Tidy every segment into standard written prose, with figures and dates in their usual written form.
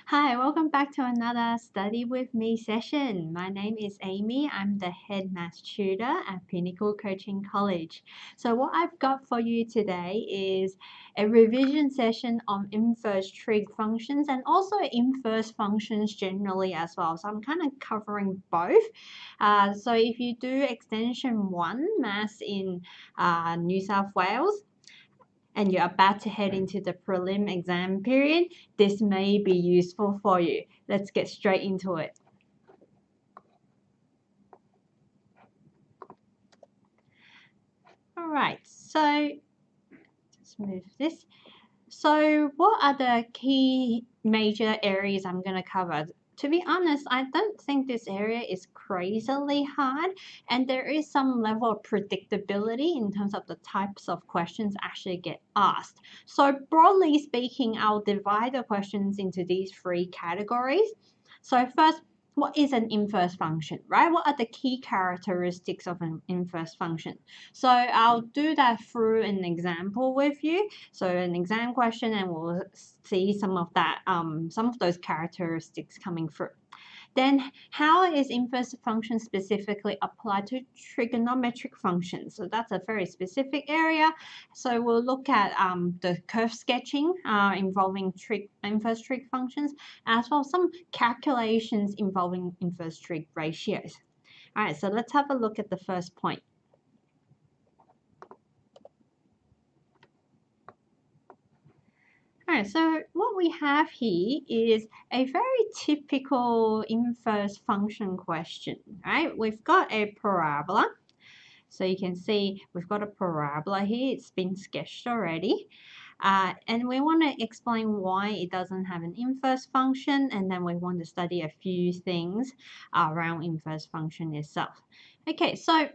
Hi, welcome back to another Study With Me session. My name is Amy. I'm the head maths tutor at Pinnacle Coaching College. So what I've got for you today is a revision session on inverse trig functions and also inverse functions generally as well. So I'm kind of covering both. So if you do extension 1 maths in New South Wales, and you're about to head into the prelim exam period, this may be useful for you. Let's get straight into it. All right, so let's move this. So what are the key major areas I'm going to cover? To be honest, I don't think this area is crazily hard, and there is some level of predictability in terms of the types of questions actually get asked. So broadly speaking, I'll divide the questions into these three categories. So first, what is an inverse function, right? What are the key characteristics of an inverse function? So I'll do that through an example with you. So an exam question, and we'll see some of that, some of those characteristics coming through. Then how is inverse function specifically applied to trigonometric functions? So that's a very specific area. So we'll look at the curve sketching involving inverse trig functions, as well as some calculations involving inverse trig ratios. All right, so let's have a look at the first point. All right, so what we have here is a very typical inverse function question, right? We've got a parabola. So you can see we've got a parabola here. It's been sketched already. And we want to explain why it doesn't have an inverse function, and then we want to study a few things around inverse function itself. Okay, so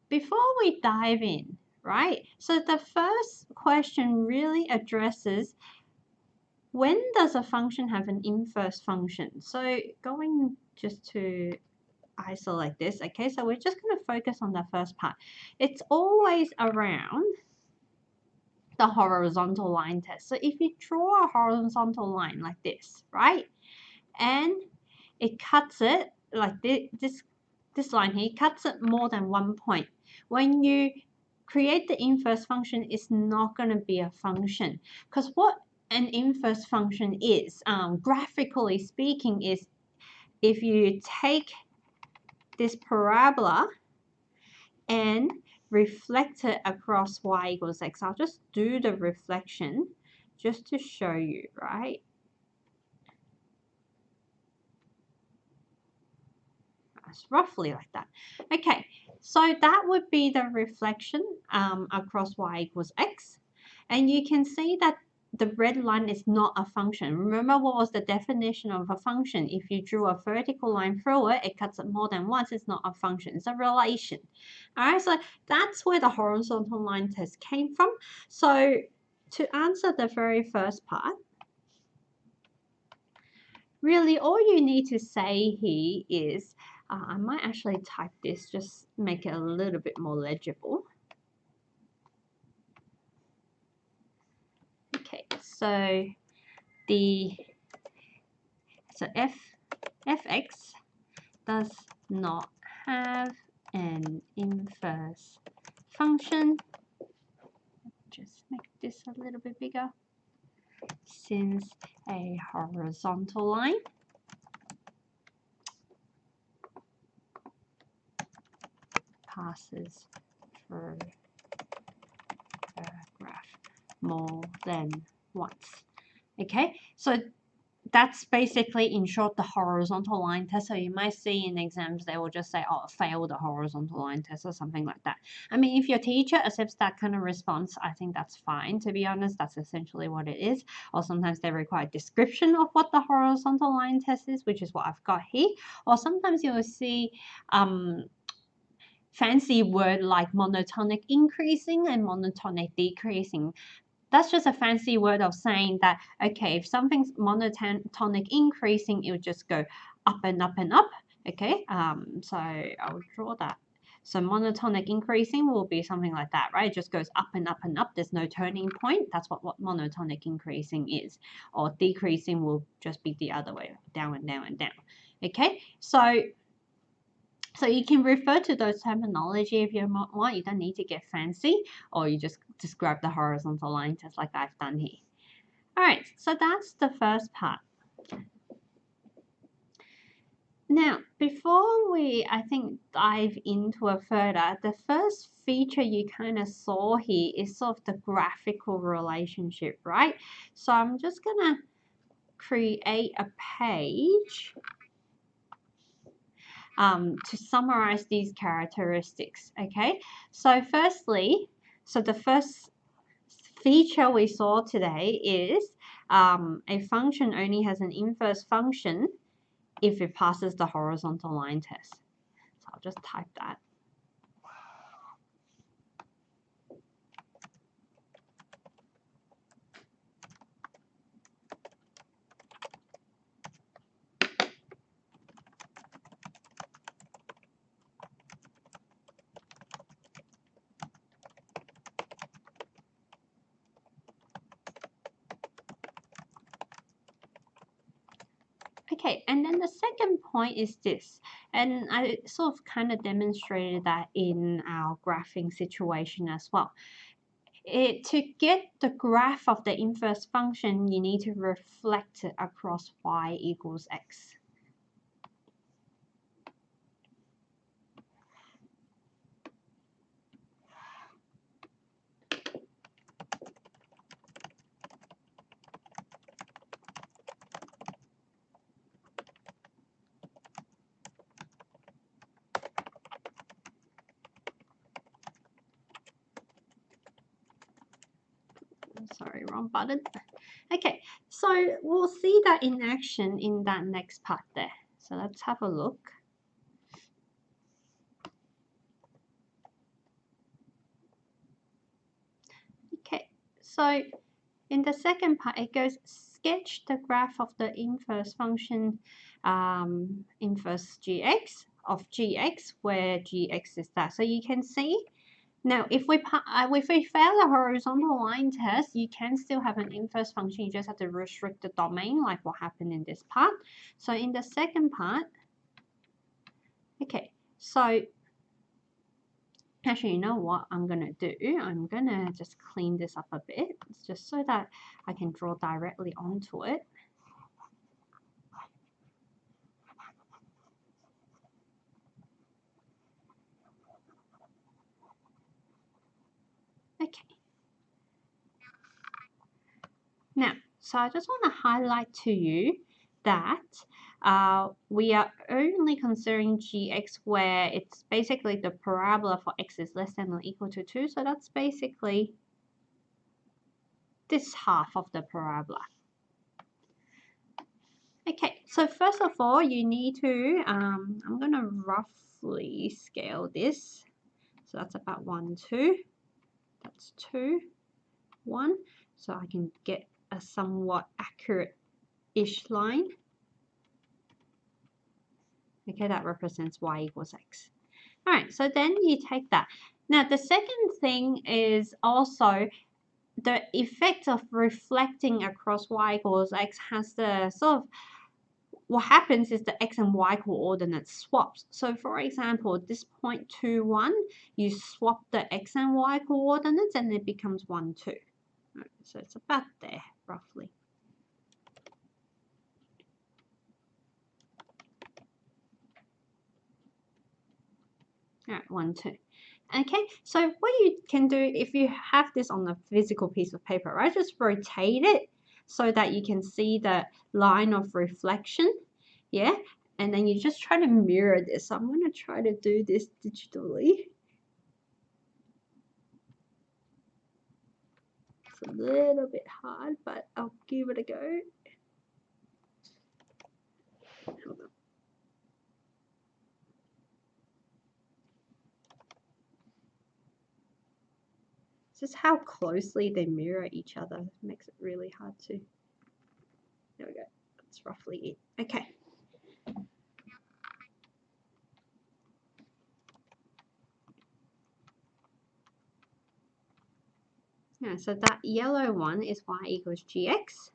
before we dive in, right? So the first question really addresses when does a function have an inverse function? So going just to isolate this, okay, so we're just going to focus on the first part. It's always around the horizontal line test. So if you draw a horizontal line like this, right, and it cuts it like this line here, cuts it more than 1 point. When you create the inverse function, it's not going to be a function, because what an inverse function is, graphically speaking, is if you take this parabola and reflect it across y equals x. I'll just do the reflection just to show you, right? It's roughly like that. Okay, so that would be the reflection across y equals x. And you can see that the red line is not a function. Remember what was the definition of a function? If you drew a vertical line through it, it cuts it more than once, it's not a function, it's a relation. All right, so that's where the horizontal line test came from. So to answer the very first part, really all you need to say here is, I might actually type this, just make it a little bit more legible. Okay, so fx does not have an inverse function. Just make this a little bit bigger. Since a horizontal line passes through the graph more than once. Okay, so that's basically, in short, the horizontal line test. So you might see in exams, they will just say, oh, fail the horizontal line test or something like that. I mean, if your teacher accepts that kind of response, I think that's fine. To be honest, that's essentially what it is. Or sometimes they require a description of what the horizontal line test is, which is what I've got here. Or sometimes you'll see fancy word like monotonic increasing and monotonic decreasing. That's just a fancy word of saying that, okay, if something's monotonic increasing, it will just go up and up and up. Okay, so I'll draw that. So monotonic increasing will be something like that, right? It just goes up and up and up. There's no turning point. That's what monotonic increasing is. Or decreasing will just be the other way, down and down and down. Okay, so you can refer to those terminology if you want. You don't need to get fancy, or you just describe the horizontal line just like I've done here. All right, so that's the first part. Now, before we, I think, dive into it further, the first feature you kind of saw here is sort of the graphical relationship, right? So I'm just going to create a page to summarize these characteristics, okay? So firstly, the first feature we saw today is a function only has an inverse function if it passes the horizontal line test. So I'll just type that. Okay, and then the second point is this, and I sort of kind of demonstrated that in our graphing situation as well. To get the graph of the inverse function, you need to reflect it across y equals x. Sorry, wrong button. Okay, so we'll see that in action in that next part there. So let's have a look. Okay, so in the second part, it goes sketch the graph of the inverse function, inverse gx of gx, where gx is that. So you can see now if we fail a horizontal line test, you can still have an inverse function. You just have to restrict the domain, like what happened in this part. So in the second part, okay, so actually, you know what I'm going to do? I'm going to just clean this up a bit, just so that I can draw directly onto it. Okay. Now, so I just want to highlight to you that we are only considering gx where it's basically the parabola for x is less than or equal to 2. So that's basically this half of the parabola. Okay, so first of all, you need to, I'm going to roughly scale this. So that's about 1, 2. That's 2, 1. So I can get a somewhat accurate-ish line. Okay, that represents y equals x. All right, so then you take that. Now, the second thing is also the effect of reflecting across y equals x has the sort of, what happens is the x and y coordinates swaps. So for example, this point 2, 1, you swap the x and y coordinates and it becomes 1, 2. Right, so it's about there, roughly. All right, 1, 2. Okay, so what you can do if you have this on a physical piece of paper, right, just rotate it so that you can see the line of reflection, yeah, and then you just try to mirror this. So I'm going to try to do this digitally. It's a little bit hard, but I'll give it a go. Hold on. Just how closely they mirror each other makes it really hard to. There we go. That's roughly it. Okay. Yeah, so that yellow one is y equals gx.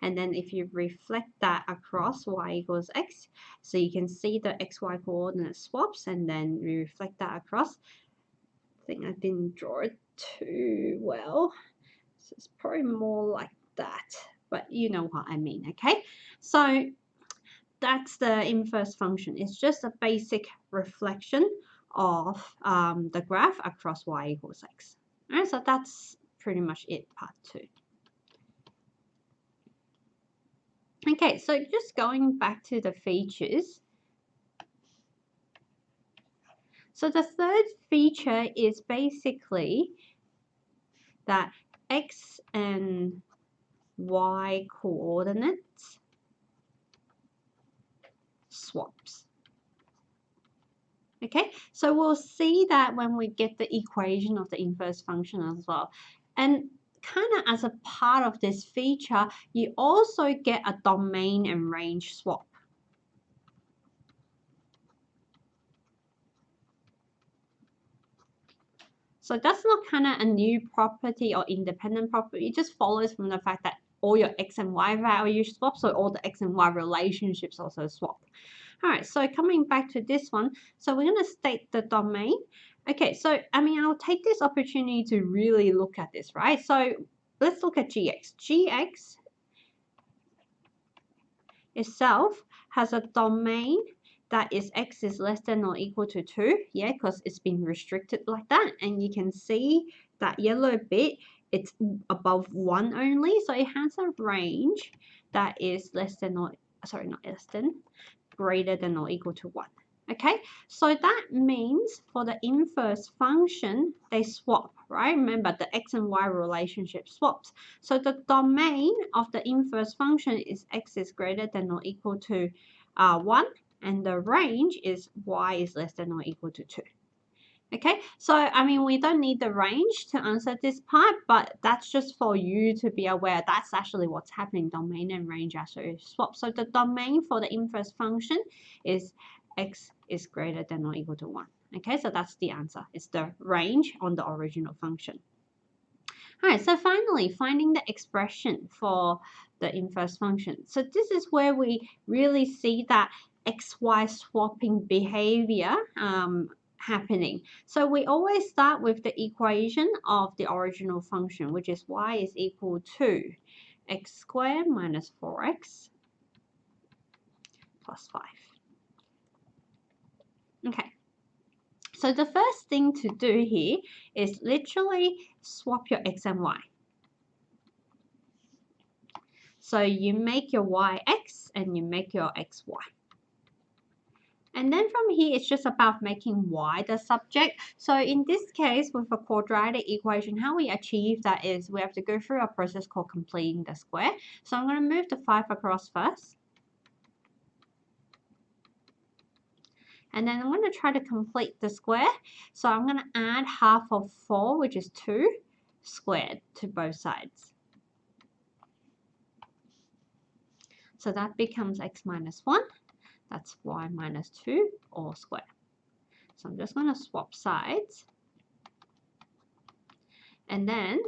And then if you reflect that across y equals x, so you can see the xy coordinate swaps, and then we reflect that across. I think I didn't draw it too well. So it's probably more like that, but you know what I mean, okay? So that's the inverse function. It's just a basic reflection of the graph across y equals x. All right, so that's pretty much it, part 2. Okay, so just going back to the features. So the third feature is basically that x and y coordinates swaps. Okay, so we'll see that when we get the equation of the inverse function as well. And kind of as a part of this feature, you also get a domain and range swap. So that's not kind of a new property or independent property. It just follows from the fact that all your x and y values swap, so all the x and y relationships also swap. All right, so coming back to this one, so we're going to state the domain. Okay, so I'll take this opportunity to really look at this, right? So let's look at gx. Gx itself has a domain that is x is less than or equal to 2, yeah, because it's been restricted like that. And you can see that yellow bit, it's above 1 only, so it has a range that is less than or, sorry, not less than, greater than or equal to 1. Okay, so that means for the inverse function, they swap, right? Remember, the x and y relationship swaps. So the domain of the inverse function is x is greater than or equal to 1, and the range is y is less than or equal to 2. Okay, so we don't need the range to answer this part, but that's just for you to be aware that's actually what's happening. Domain and range actually swap. So the domain for the inverse function is x is greater than or equal to 1. Okay, so that's the answer. It's the range on the original function. All right, so finally, finding the expression for the inverse function. So this is where we really see that xy swapping behavior happening. So we always start with the equation of the original function, which is y is equal to x squared minus 4x plus 5. Okay. So the first thing to do here is literally swap your x and y. So you make your y x and you make your x y. And then from here, it's just about making y the subject. So in this case, with a quadratic equation, how we achieve that is we have to go through a process called completing the square. So I'm going to move the 5 across first. And then I'm going to try to complete the square. So I'm going to add half of 4, which is 2, squared to both sides. So that becomes x minus 1. That's y minus 2 all squared. So I'm just going to swap sides. And then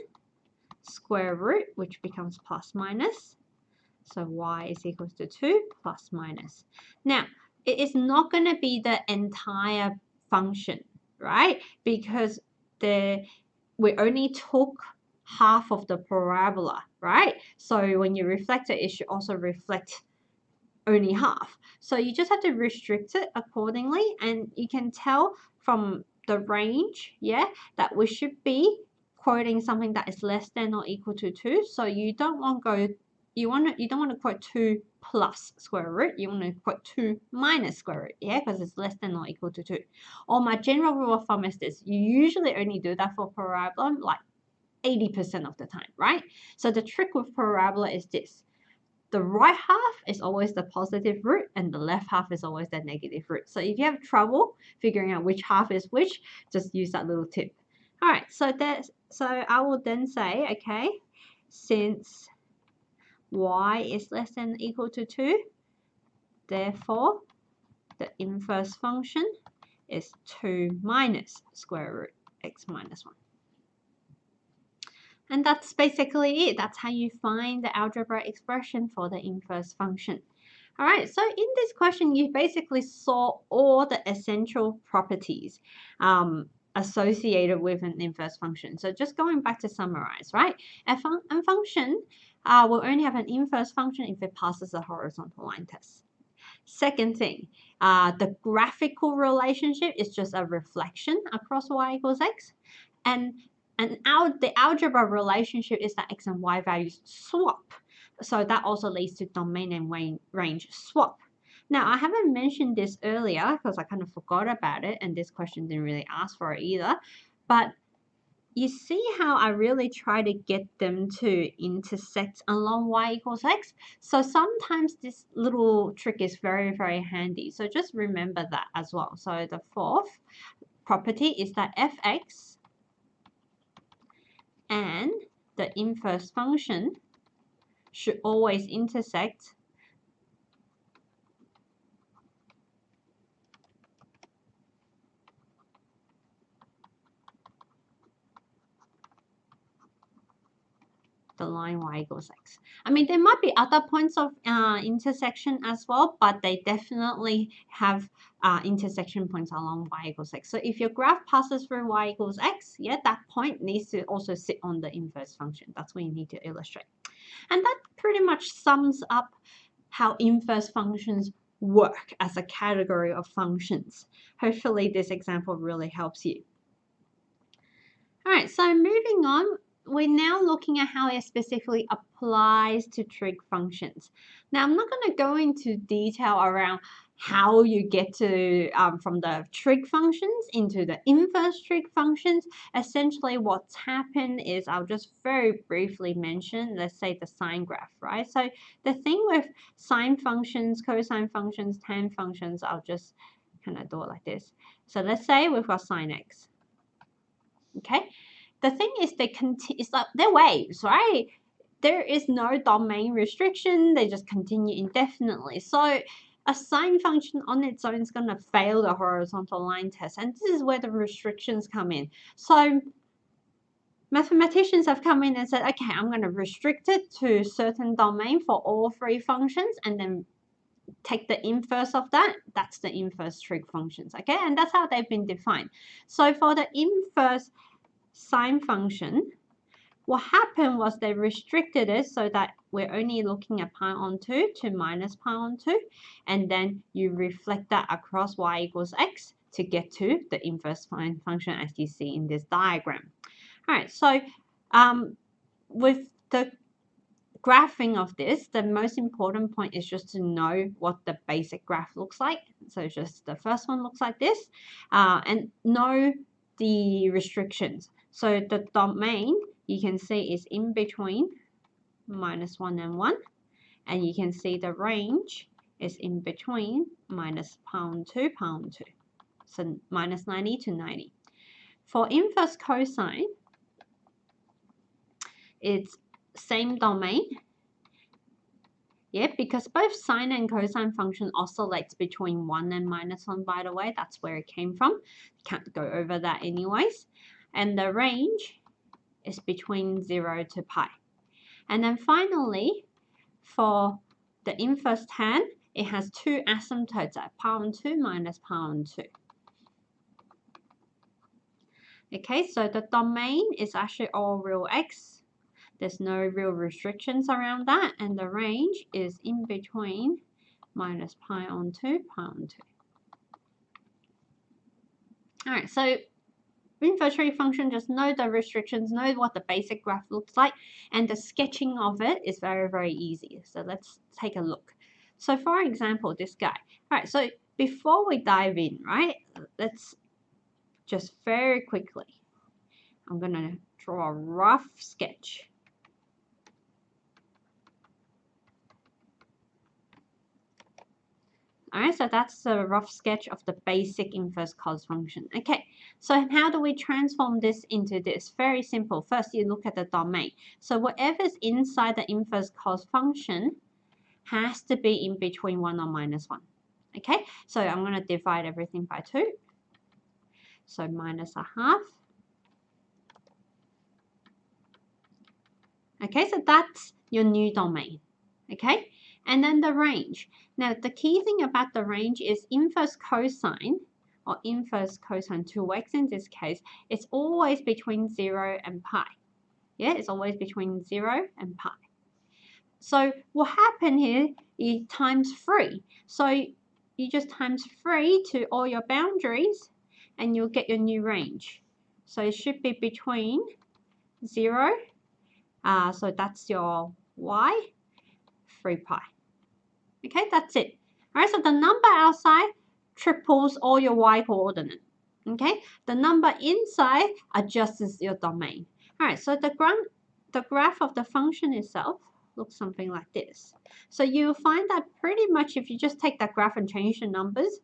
square root, which becomes plus minus. So y is equal to 2 plus minus. Now, it is not going to be the entire function, right? Because we only took half of the parabola, right? So when you reflect it, it should also reflect only half. So you just have to restrict it accordingly, and you can tell from the range, yeah, that we should be quoting something that is less than or equal to 2. So you don't want to go, you don't want to quote 2 plus square root, you want to quote 2 minus square root, yeah, because it's less than or equal to 2. Or my general rule of thumb is this: you usually only do that for parabola like 80% of the time, right? So the trick with parabola is this: the right half is always the positive root and the left half is always the negative root. So if you have trouble figuring out which half is which, just use that little tip. All right, so I will then say, okay, since y is less than or equal to 2, therefore the inverse function is 2 minus square root x minus 1. And that's basically it. That's how you find the algebra expression for the inverse function. All right, so in this question, you basically saw all the essential properties associated with an inverse function. So just going back to summarize, right? A function will only have an inverse function if it passes a horizontal line test. Second thing, the graphical relationship is just a reflection across y equals x. And the algebra relationship is that x and y values swap. So that also leads to domain and range swap. Now, I haven't mentioned this earlier because I kind of forgot about it, and this question didn't really ask for it either. But you see how I really try to get them to intersect along y equals x? So sometimes this little trick is very, very handy. So just remember that as well. So the fourth property is that fx and the inverse function should always intersect the line y equals x. I mean, there might be other points of intersection as well, but they definitely have intersection points along y equals x. So if your graph passes through y equals x, yeah, that point needs to also sit on the inverse function. That's what you need to illustrate. And that pretty much sums up how inverse functions work as a category of functions. Hopefully this example really helps you. All right, so moving on, we're now looking at how it specifically applies to trig functions. Now, I'm not going to go into detail around how you get to from the trig functions into the inverse trig functions. Essentially, what's happened is I'll just very briefly mention, let's say the sine graph, right? So the thing with sine functions, cosine functions, tan functions, I'll just kind of do it like this. So let's say we've got sine x. Okay, the thing is it's like they're waves, right? There is no domain restriction. They just continue indefinitely. So a sine function on its own is going to fail the horizontal line test, and this is where the restrictions come in. So mathematicians have come in and said, okay, I'm going to restrict it to certain domain for all three functions, and then take the inverse of that. That's the inverse trig functions, okay? And that's how they've been defined. So for the inverse sine function, what happened was they restricted it so that we're only looking at pi on 2 to minus pi on 2, and then you reflect that across y equals x to get to the inverse sine function as you see in this diagram. All right, so with the graphing of this, the most important point is just to know what the basic graph looks like. So just the first one looks like this, and know the restrictions. So the domain you can see is in between minus 1 and 1, and you can see the range is in between minus pi on 2, pi on 2. So minus 90 to 90. For inverse cosine, it's same domain. Yeah, because both sine and cosine function oscillates between 1 and minus 1, by the way. That's where it came from. Can't go over that anyways. And the range is between 0 to pi. And then finally, for the inverse tan, it has two asymptotes at pi on 2 minus pi on 2. Okay, so the domain is actually all real x. There's no real restrictions around that, and the range is in between minus pi on 2, pi on 2. All right, so inverse trig function, just know the restrictions, know what the basic graph looks like, and the sketching of it is very, very easy. So let's take a look. So for example, this guy. All right, so before we dive in, right, let's just very quickly, I'm going to draw a rough sketch. All right, so that's a rough sketch of the basic inverse cos function. Okay, so how do we transform this into this? Very simple. First, you look at the domain. So whatever's inside the inverse cos function has to be in between 1 or minus 1. Okay, so I'm going to divide everything by 2. So minus a half Okay, so that's your new domain. Okay, and then the range. Now, the key thing about the range is inverse cosine, or inverse cosine 2x in this case, it's always between 0 and pi. Yeah, it's always between 0 and pi. So what happened here is times 3. So you just times 3 to all your boundaries and you'll get your new range. So it should be between 0, so that's your y, 3 pi. Okay, that's it. All right, so the number outside triples all your y coordinate. Okay, the number inside adjusts your domain. All right, so the graph of the function itself looks something like this. So you'll find that pretty much if you just take that graph and change the numbers,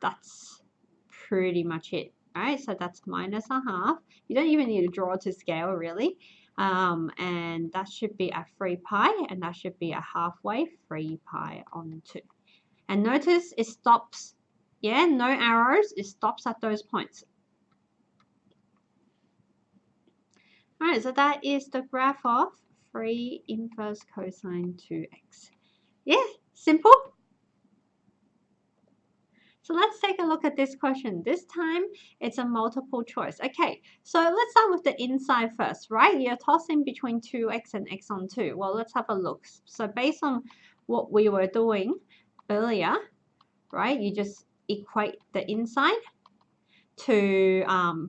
that's pretty much it. All right, so that's minus a half. You don't even need to draw to scale really. And that should be a 3 pi, and that should be a halfway 3 pi on 2. And notice it stops, yeah, no arrows, it stops at those points. All right, so that is the graph of 3 inverse cosine 2x. Yeah, simple. So let's take a look at this question. This time it's a multiple choice. Okay, so let's start with the inside first, right? You're tossing between 2x and x on 2. Well, let's have a look. So based on what we were doing earlier, right, you just equate the inside to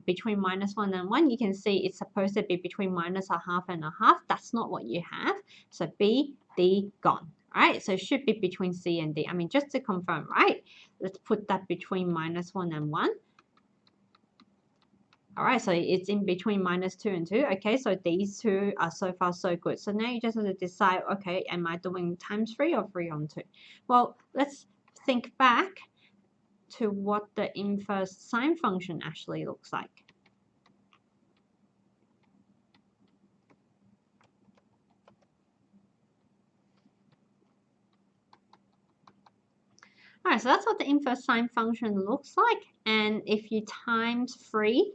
between minus 1 and 1. You can see it's supposed to be between minus a half and a half. That's not what you have. So B, D, gone. All right, so it should be between C and D. I mean, just to confirm, right? Let's put that between minus 1 and 1. All right, so it's in between minus 2 and 2. Okay, so these two are so far so good. So now you just have to decide, okay, am I doing times 3 or 3 on 2? Well, let's think back to what the inverse sine function actually looks like. All right, so that's what the inverse sine function looks like. And if you times 3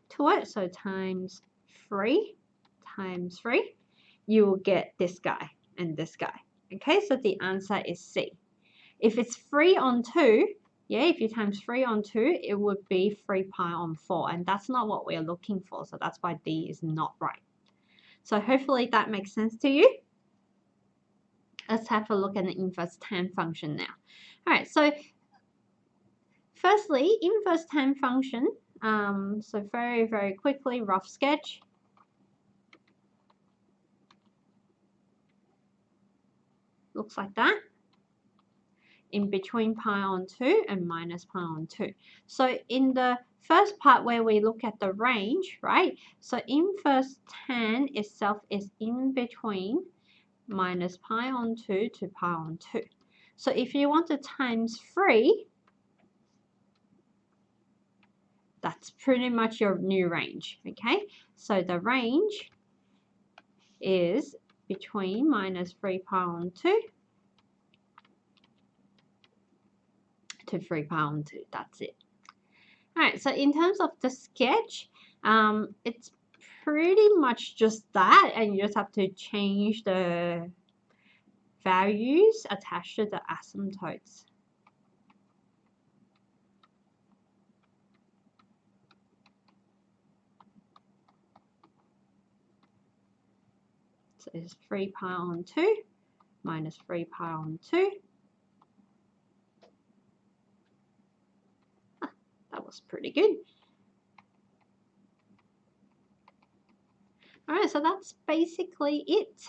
to it, so times 3 times 3, you will get this guy and this guy. Okay, so the answer is C. If it's 3 on 2, yeah, if you times 3 on 2, it would be 3 pi on 4. And that's not what we're looking for. So that's why D is not right. So hopefully that makes sense to you. Let's have a look at the inverse tan function now. All right, so firstly, inverse tan function. So very, very quickly, rough sketch. Looks like that. In between pi on 2 and minus pi on 2. So in the first part where we look at the range, right? So inverse tan itself is in between minus pi on 2 to pi on 2. So if you want to times 3, that's pretty much your new range, okay? So the range is between minus 3 pi on 2 to 3 pi on 2. That's it. All right, so in terms of the sketch, it's pretty much just that, and you just have to change the values attached to the asymptotes. So it's 3 pi on 2 minus 3 pi on 2. That was pretty good. All right, so that's basically it.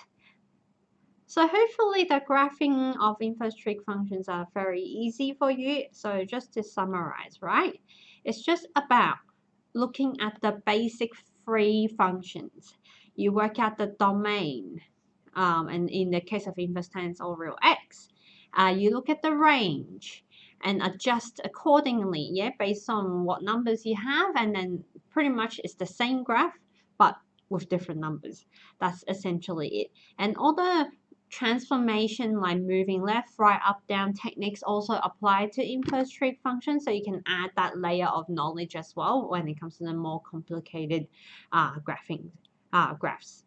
So hopefully the graphing of inverse trig functions are very easy for you. So just to summarize, right? It's just about looking at the basic three functions. You work out the domain, and in the case of inverse tan, it's all real x. You look at the range and adjust accordingly, yeah, based on what numbers you have, and then pretty much it's the same graph, but with different numbers. That's essentially it. And all the transformation like moving left, right, up, down techniques also apply to inverse trig functions, so you can add that layer of knowledge as well when it comes to the more complicated graphs.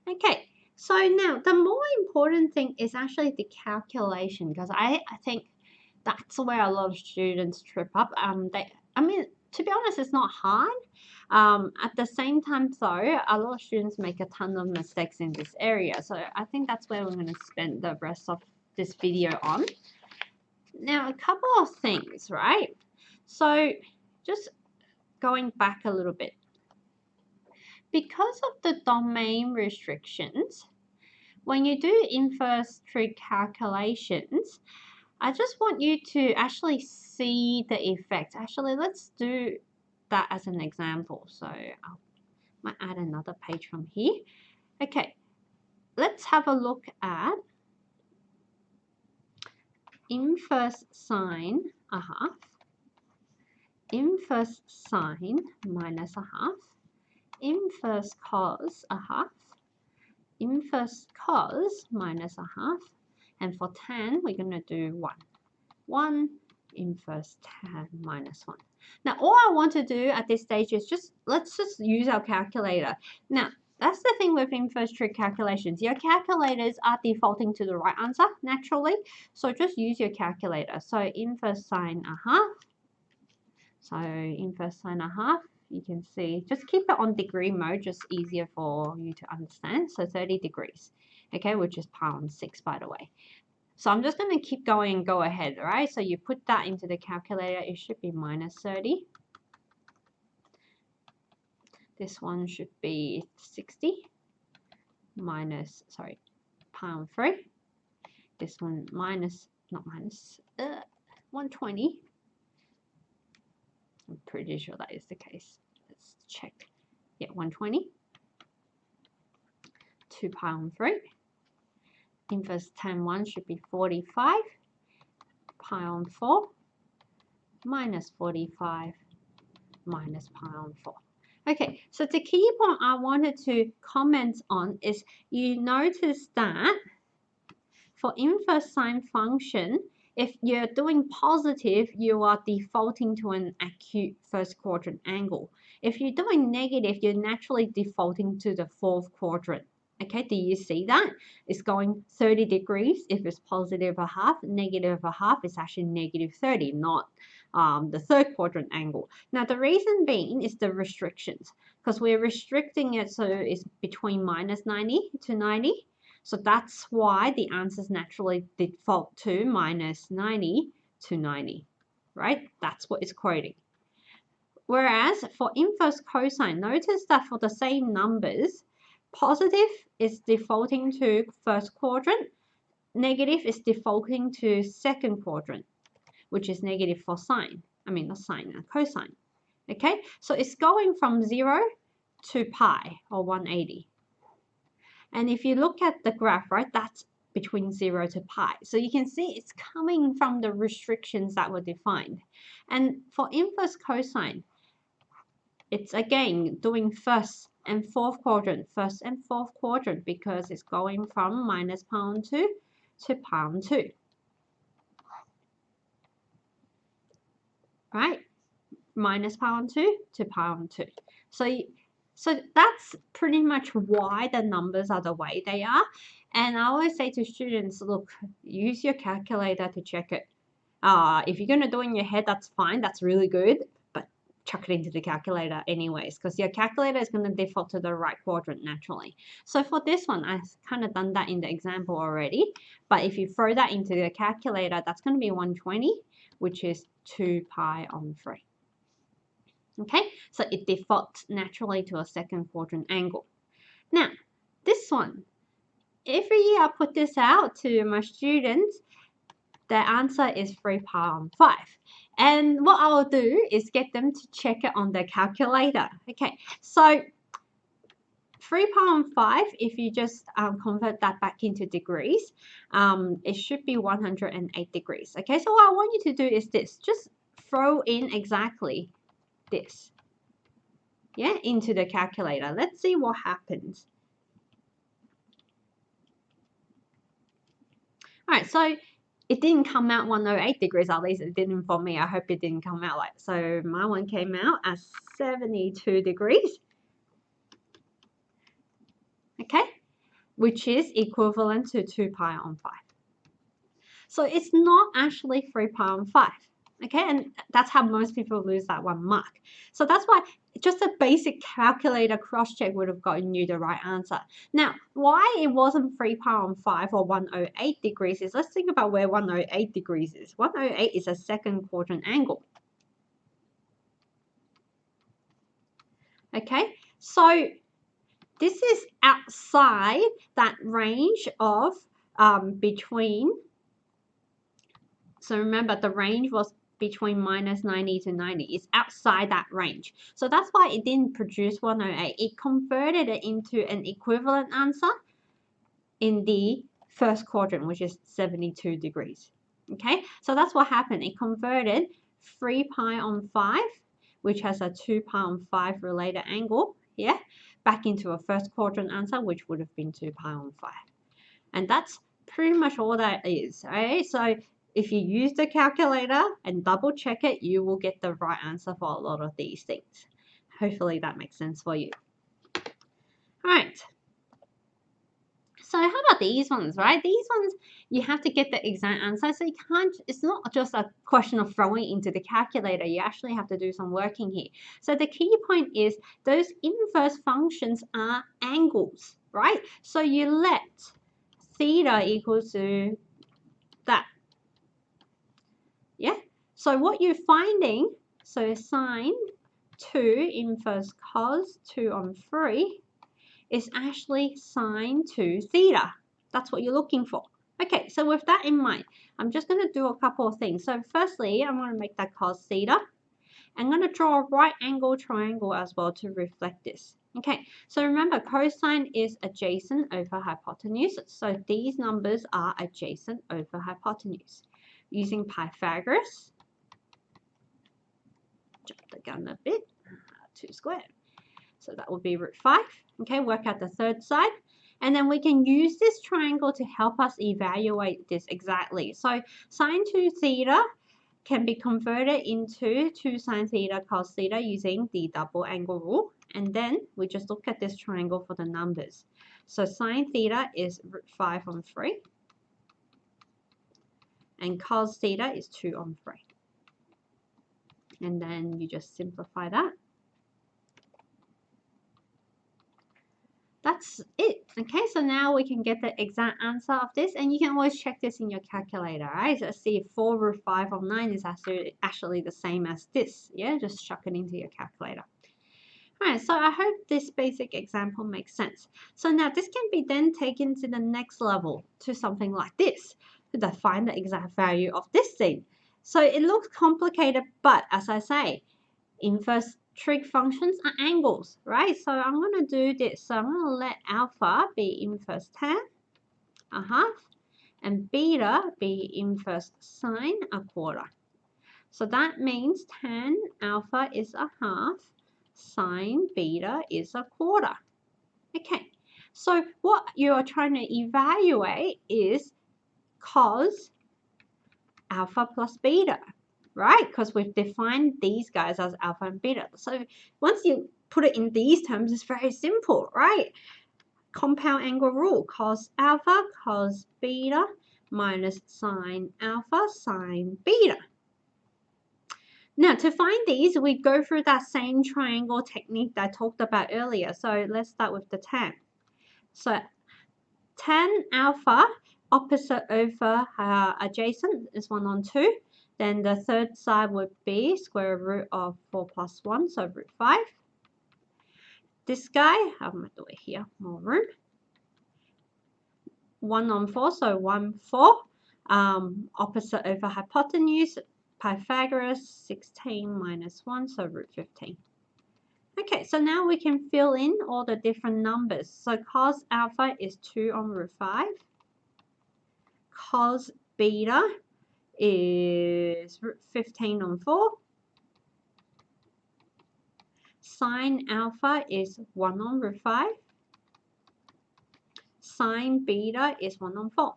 Okay, so now the more important thing is actually the calculation, because I think that's where a lot of students trip up. I mean, to be honest, it's not hard. At the same time, though, a lot of students make a ton of mistakes in this area. So I think that's where we're going to spend the rest of this video on. Now, a couple of things, right? So just going back a little bit. Because of the domain restrictions, when you do inverse trig calculations, I just want you to actually see the effect. Actually, let's do that as an example. So I might add another page from here. Okay, let's have a look at inverse sine a half, inverse sine minus a half, inverse cos a half, inverse cos minus a half, and for tan, we're going to do 1. 1 inverse tan minus 1. Now, all I want to do at this stage is let's just use our calculator. Now, that's the thing with inverse trig calculations. Your calculators are defaulting to the right answer naturally, so just use your calculator. So inverse sine a half. So inverse sine a half, you can see, just keep it on degree mode, just easier for you to understand. So 30 degrees, okay, which is pi on 6, by the way. So I'm just going to keep going and go ahead, right? So you put that into the calculator, it should be minus 30. This one should be 60 minus, sorry, pi on 3. This one minus, not minus, 120. I'm pretty sure that is the case. Let's check. Yeah, 120. 2 pi on 3. Inverse tan 1 should be 45. Pi on 4 minus 45 minus pi on 4. Okay, so the key point I wanted to comment on is you notice that for inverse sine function, if you're doing positive, you are defaulting to an acute first quadrant angle. If you're doing negative, you're naturally defaulting to the fourth quadrant. Okay, do you see that? It's going 30 degrees if it's positive a half, negative a half is actually negative 30, not the third quadrant angle. Now, the reason being is the restrictions, because we're restricting it so it's between minus 90 to 90. So that's why the answers naturally default to minus 90 to 90, right? That's what it's quoting. Whereas for inverse cosine, notice that for the same numbers, positive is defaulting to first quadrant, negative is defaulting to second quadrant, which is negative for sine. I mean, not sine, cosine. Okay, so it's going from 0 to pi, or 180. And if you look at the graph, right, that's between 0 to pi. So you can see it's coming from the restrictions that were defined. And for inverse cosine, it's again doing first and fourth quadrant because it's going from minus pi on 2 to pi on 2. Right? Minus pi on 2 to pi on 2. So that's pretty much why the numbers are the way they are. And I always say to students, look, use your calculator to check it. If you're going to do it in your head, that's fine. That's really good. But chuck it into the calculator anyways, because your calculator is going to default to the right quadrant naturally. So for this one, I've kind of done that in the example already. But if you throw that into the calculator, that's going to be 120, which is 2 pi on 3. Okay, so it defaults naturally to a second quadrant angle. Now, this one, every year I put this out to my students, the answer is 3 pi on 5. And what I'll do is get them to check it on their calculator. Okay, so 3 pi on 5, if you just convert that back into degrees, it should be 108 degrees. Okay, so what I want you to do is this, just throw in exactly this, yeah, into the calculator. Let's see what happens. All right, so it didn't come out 108 degrees, at least it didn't for me. I hope it didn't come out like, so my one came out as 72 degrees. Okay, which is equivalent to 2 pi on 5. So it's not actually 3 pi on 5. Okay, and that's how most people lose that 1 mark. So that's why just a basic calculator cross-check would have gotten you the right answer. Now, why it wasn't 3 pi on 5 or 108 degrees is, let's think about where 108 degrees is. 108 is a second quadrant angle. Okay, so this is outside that range of between, so remember the range was between minus 90 to 90. It's outside that range. So that's why it didn't produce 108. It converted it into an equivalent answer in the first quadrant, which is 72 degrees. Okay, so that's what happened. It converted 3 pi on 5, which has a 2 pi on 5 related angle, yeah, back into a first quadrant answer, which would have been 2 pi on 5. And that's pretty much all that is, right? So if you use the calculator and double check it, you will get the right answer for a lot of these things. Hopefully that makes sense for you. All right. So how about these ones, right? These ones, you have to get the exact answer. So you can't, it's not just a question of throwing it into the calculator. You actually have to do some working here. So the key point is those inverse functions are angles, right? So you let theta equals to that. Yeah, so what you're finding, so sine 2 inverse cos 2 on 3 is actually sine 2 theta. That's what you're looking for. Okay, so with that in mind, I'm just going to do a couple of things. So firstly, I'm going to make that cos theta. I'm going to draw a right angle triangle as well to reflect this. Okay, so remember cosine is adjacent over hypotenuse. So these numbers are adjacent over hypotenuse. Using Pythagoras, jump the gun a bit, 2 squared. So that would be root 5. Okay, work out the third side. And then we can use this triangle to help us evaluate this exactly. So sine 2 theta can be converted into 2 sine theta cos theta using the double angle rule. And then we just look at this triangle for the numbers. So sine theta is root 5 on 3. And cos theta is 2 on 3. And then you just simplify that. That's it. Okay, so now we can get the exact answer of this, and you can always check this in your calculator, right? So see if 4 root 5 of 9 is actually the same as this. Yeah, just chuck it into your calculator. All right, so I hope this basic example makes sense. So now this can be then taken to the next level, to something like this, to find the exact value of this thing. So it looks complicated, but as I say, inverse trig functions are angles, right? So I'm going to do this. So I'm going to let alpha be inverse tan, a half, and beta be inverse sine, a quarter. So that means tan alpha is a half, sine beta is a quarter. Okay, so what you're trying to evaluate is cos alpha plus beta, right? Because we've defined these guys as alpha and beta. So once you put it in these terms, it's very simple, right? Compound angle rule, cos alpha, cos beta, minus sine alpha, sine beta. Now, to find these, we go through that same triangle technique that I talked about earlier. So let's start with the tan. So tan alpha, opposite over adjacent is 1 on 2. Then the third side would be square root of 4 plus 1, so root 5. This guy, I'm going to do it here, more room. 1 on 4, so 1, 4. Opposite over hypotenuse, Pythagoras, 16 minus 1, so root 15. Okay, so now we can fill in all the different numbers. So cos alpha is 2 on root 5. Cos beta is root 15 on 4. Sine alpha is 1 on root 5. Sine beta is 1 on 4.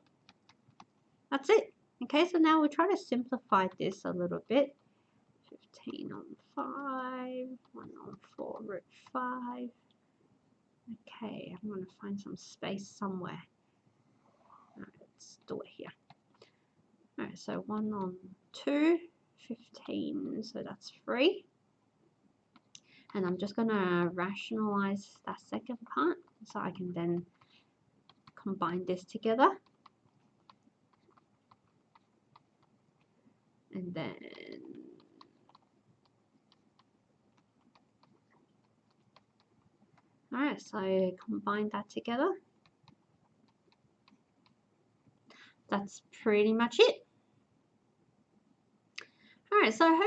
That's it. Okay, so now we'll try to simplify this a little bit. 15 on 5, 1 on 4 root 5. Okay, I'm going to find some space somewhere. Let's do it here. All right, so 1 on 2, 15, so that's 3. And I'm just going to rationalize that second part so I can then combine this together. And then alright, so combine that together. That's pretty much it. Alright, so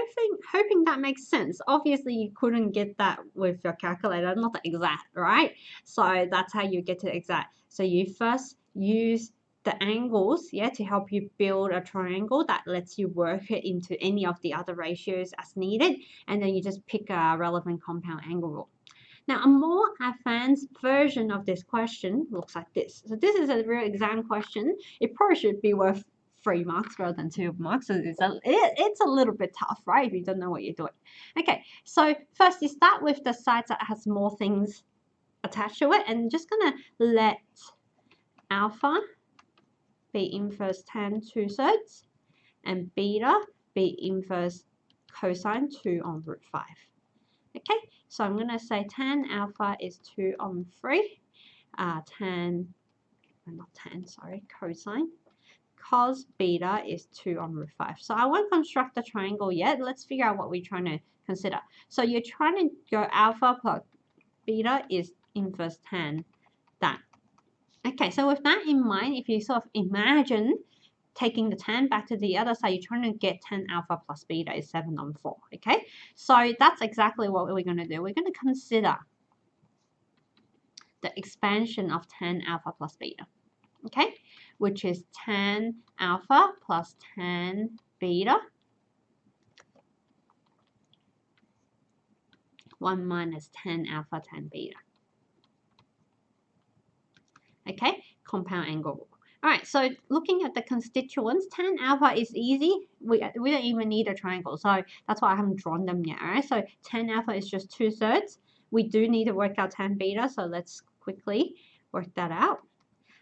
hoping that makes sense. Obviously, you couldn't get that with your calculator, not the exact, right? So that's how you get to the exact. So you first use the angles, yeah, to help you build a triangle that lets you work it into any of the other ratios as needed, and then you just pick a relevant compound angle rule. Now, a more advanced version of this question looks like this. So this is a real exam question. It probably should be worth 3 marks rather than 2 marks. So it's a little bit tough, right, if you don't know what you're doing. Okay, so first you start with the side that has more things attached to it, and just gonna let alpha be inverse tan 2/3 and beta be inverse cosine 2 on root 5. Okay, so I'm going to say tan alpha is 2 on 3, cosine. Cos beta is 2 on root 5. So I won't construct the triangle yet. Let's figure out what we're trying to consider. So you're trying to go alpha plus beta is inverse tan that. Okay, so with that in mind, if you sort of imagine taking the tan back to the other side, you're trying to get tan alpha plus beta is 7 on 4, okay? So that's exactly what we're going to do. We're going to consider the expansion of tan alpha plus beta, okay? Which is tan alpha plus tan beta 1 minus tan alpha tan beta. Okay, compound angle rule. All right, so looking at the constituents, tan alpha is easy. We don't even need a triangle, so that's why I haven't drawn them yet. All right, so tan alpha is just 2/3. We do need to work out tan beta, so let's quickly work that out.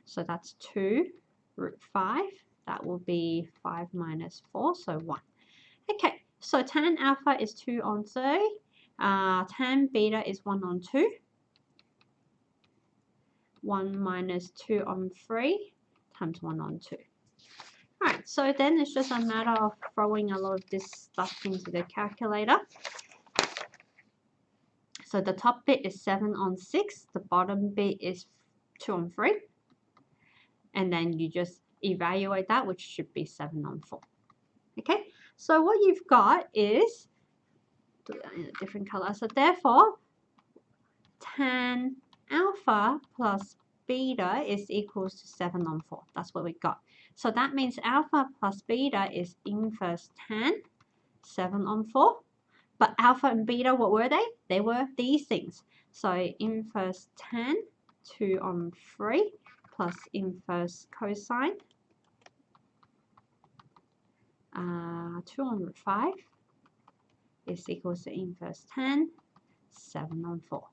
So that's 2 root 5. That will be 5 minus 4, so 1. Okay, so tan alpha is 2 on 3. Tan beta is 1 on 2. 1 minus 2 on 3 times 1 on 2. Alright, so then it's just a matter of throwing a lot of this stuff into the calculator. So the top bit is 7 on 6, the bottom bit is 2 on 3. And then you just evaluate that, which should be 7 on 4. Okay, so what you've got is, do that in a different color, so therefore, tan alpha plus beta is equals to 7 on 4. That's what we got. So that means alpha plus beta is inverse tan 7 on 4. But alpha and beta, what were they? They were these things. So inverse tan 2 on 3 plus inverse cosine 2 on root 5 is equals to inverse tan 7 on 4.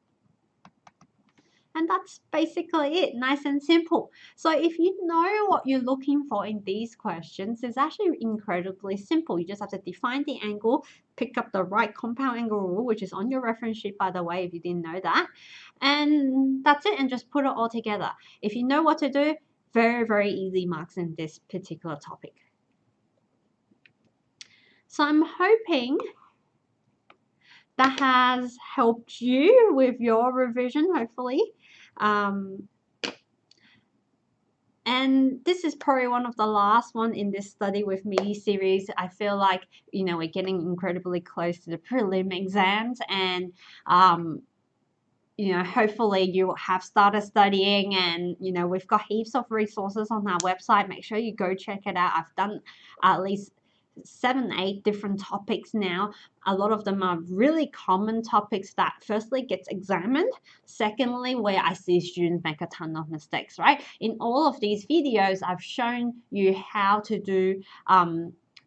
And that's basically it, nice and simple. So if you know what you're looking for in these questions, it's actually incredibly simple. You just have to define the angle, pick up the right compound angle rule, which is on your reference sheet, by the way, if you didn't know that. And that's it, and just put it all together. If you know what to do, very, very easy marks in this particular topic. So I'm hoping that has helped you with your revision, hopefully. And this is probably one of the last one in this study with me series. I feel like, you know, we're getting incredibly close to the prelim exams, and you know, hopefully you have started studying, and you know, we've got heaps of resources on our website. Make sure you go check it out. I've done at least 7, 8 different topics now. A lot of them are really common topics that firstly gets examined, secondly where I see students make a ton of mistakes, right? In all of these videos, I've shown you how to do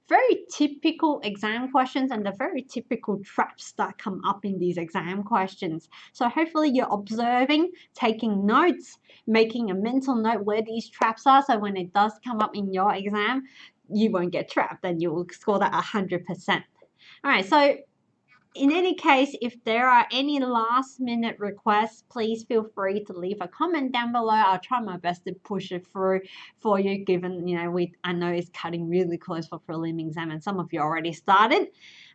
very typical exam questions and the very typical traps that come up in these exam questions. So hopefully you're observing, taking notes, making a mental note where these traps are, so when it does come up in your exam, you won't get trapped and you will score that 100%. All right, so in any case, if there are any last minute requests, please feel free to leave a comment down below. I'll try my best to push it through for you, given, you know, I know it's cutting really close for prelim exam and some of you already started.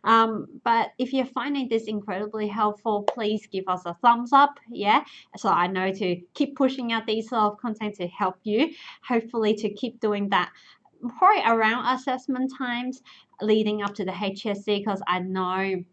But if you're finding this incredibly helpful, please give us a thumbs up, yeah? So I know to keep pushing out these sort of content to help you, hopefully to keep doing that probably around assessment times leading up to the HSC, because I know,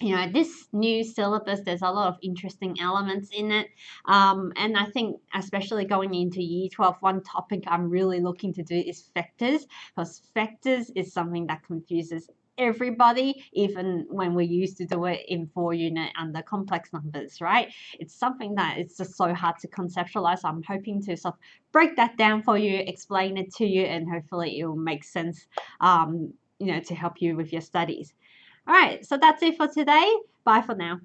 you know, this new syllabus, there's a lot of interesting elements in it. And I think especially going into year 12, one topic I'm really looking to do is vectors, because vectors is something that confuses everybody, even when we used to do it in 4-unit under complex numbers, right? It's something that it's just so hard to conceptualize. So I'm hoping to sort of break that down for you, explain it to you, and hopefully it will make sense, you know, to help you with your studies. All right, so that's it for today. Bye for now.